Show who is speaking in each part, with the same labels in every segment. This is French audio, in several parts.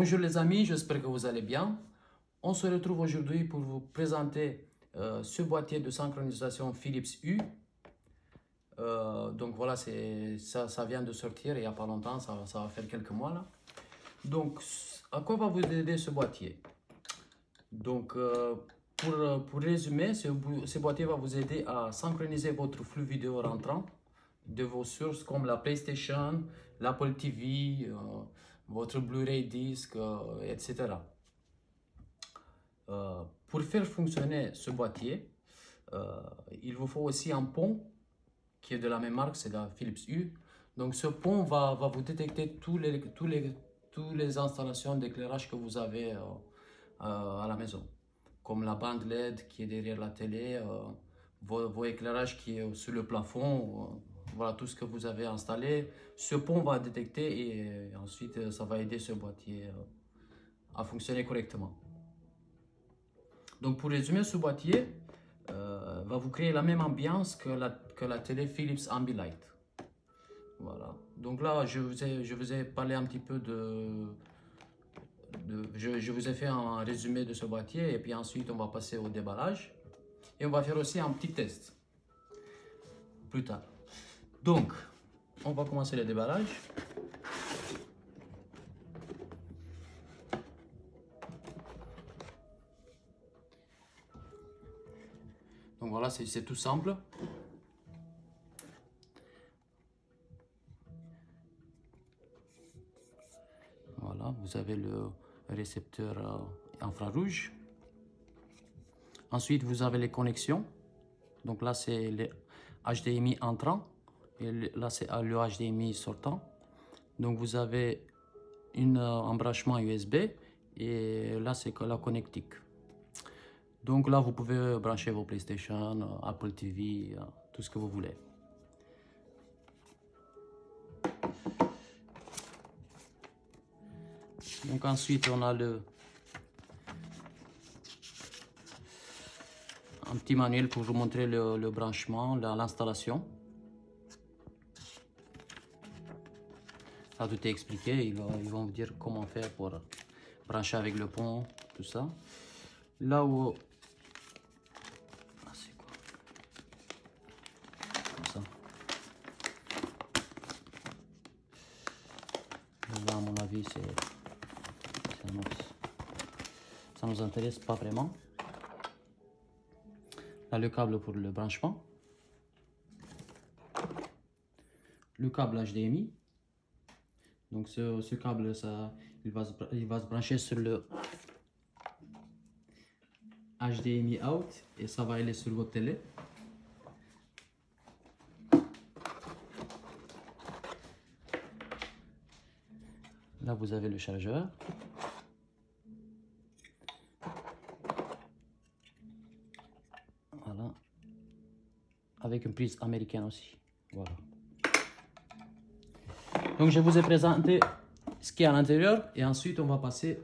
Speaker 1: Bonjour les amis, j'espère que vous allez bien. On se retrouve aujourd'hui pour vous présenter ce boîtier de synchronisation Philips Hue. Donc voilà, ça vient de sortir il n'y a pas longtemps, ça va faire quelques mois là. Donc à quoi va vous aider ce boîtier? Donc pour résumer, ce boîtier va vous aider à synchroniser votre flux vidéo rentrant de vos sources comme la PlayStation, l'Apple TV, votre Blu-ray disc, etc. Pour faire fonctionner ce boîtier, il vous faut aussi un pont qui est de la même marque, c'est la Philips Hue. Donc ce pont va vous détecter toutes les installations d'éclairage que vous avez à la maison, comme la bande LED qui est derrière la télé, vos éclairages qui est sur le plafond, voilà tout ce que vous avez installé. Ce pont va détecter et ensuite ça va aider ce boîtier à fonctionner correctement. Donc pour résumer, ce boîtier va vous créer la même ambiance que la télé Philips Ambilight. Voilà. Donc là, je vous ai parlé un petit peu je vous ai fait un résumé de ce boîtier et puis ensuite on va passer au déballage. Et on va faire aussi un petit test plus tard. Donc, on va commencer le déballage. Donc voilà, c'est tout simple. Voilà, vous avez le récepteur infrarouge. Ensuite, vous avez les connexions. Donc là, c'est le HDMI entrant et là, c'est le HDMI sortant. Donc vous avez un branchement USB et là, c'est la connectique. Donc là, vous pouvez brancher vos PlayStation, Apple TV, tout ce que vous voulez. Donc ensuite, on a un petit manuel pour vous montrer le branchement, l'installation. Là, tout est expliqué. Ils vont vous dire comment faire pour brancher avec le pont, tout ça. Là où... Ah, c'est quoi? Comme ça. Là, à mon avis, ça nous intéresse pas vraiment. Là, le câble pour le branchement. Le câble HDMI. Donc ce câble, il va se brancher sur le HDMI out et ça va aller sur votre télé. Là, vous avez le chargeur. Voilà. Avec une prise américaine aussi. Voilà. Donc, je vous ai présenté ce qu'il y a à l'intérieur et ensuite, on va passer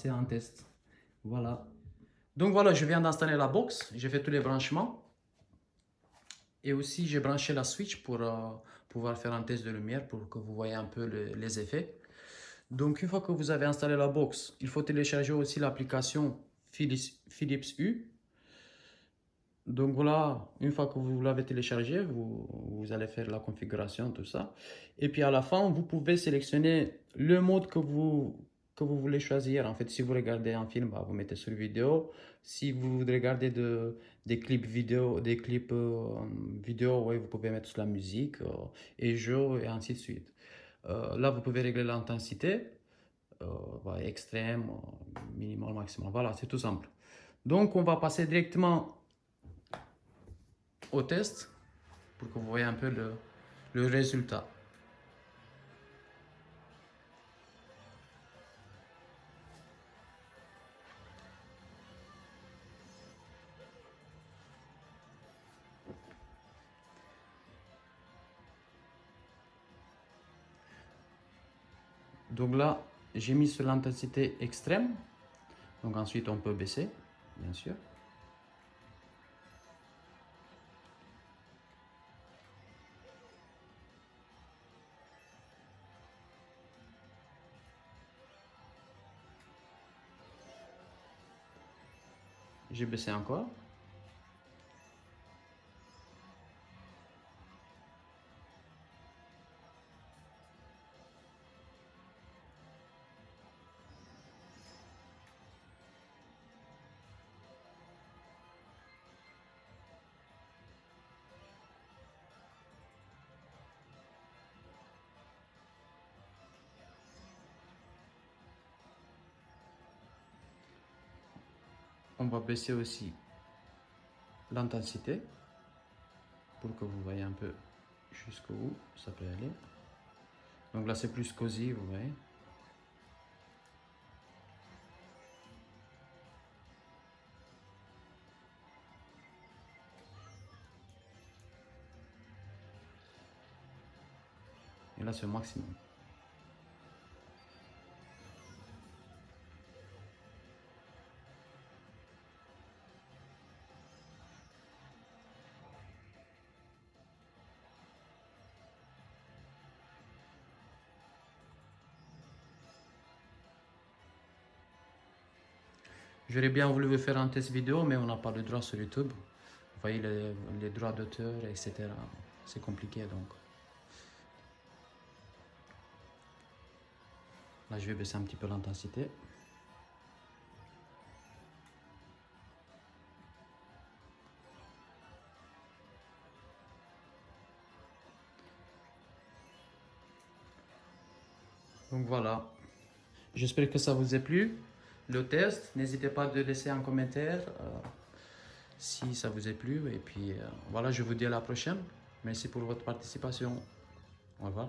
Speaker 1: à un test. Voilà. Donc, voilà, je viens d'installer la box. J'ai fait tous les branchements. Et aussi, j'ai branché la switch pour pouvoir faire un test de lumière pour que vous voyez un peu les effets. Donc, une fois que vous avez installé la box, il faut télécharger aussi l'application Philips Hue. Donc voilà, une fois que vous l'avez téléchargé, vous allez faire la configuration, tout ça. Et puis à la fin, vous pouvez sélectionner le mode que vous voulez choisir. En fait, si vous regardez un film, bah, vous mettez sur vidéo. Si vous regardez des clips vidéo, ouais, vous pouvez mettre sur la musique et jeux et ainsi de suite. Là, vous pouvez régler l'intensité, extrême, minimal, maximal. Voilà, c'est tout simple. Donc, on va passer directement au test pour que vous voyez un peu le résultat. Donc là, j'ai mis sur l'intensité extrême. Donc ensuite, on peut baisser, bien sûr. J'ai baissé encore. On va baisser aussi l'intensité pour que vous voyez un peu jusqu'où ça peut aller. Donc là c'est plus cosy, vous voyez. Et là c'est au maximum. J'aurais bien voulu vous faire un test vidéo, mais on n'a pas le droit sur YouTube. Vous voyez les droits d'auteur, etc. C'est compliqué donc. Là, je vais baisser un petit peu l'intensité. Donc voilà. J'espère que ça vous a plu. Le test, n'hésitez pas de laisser un commentaire si ça vous a plu. Et puis voilà, je vous dis à la prochaine. Merci pour votre participation. Au revoir.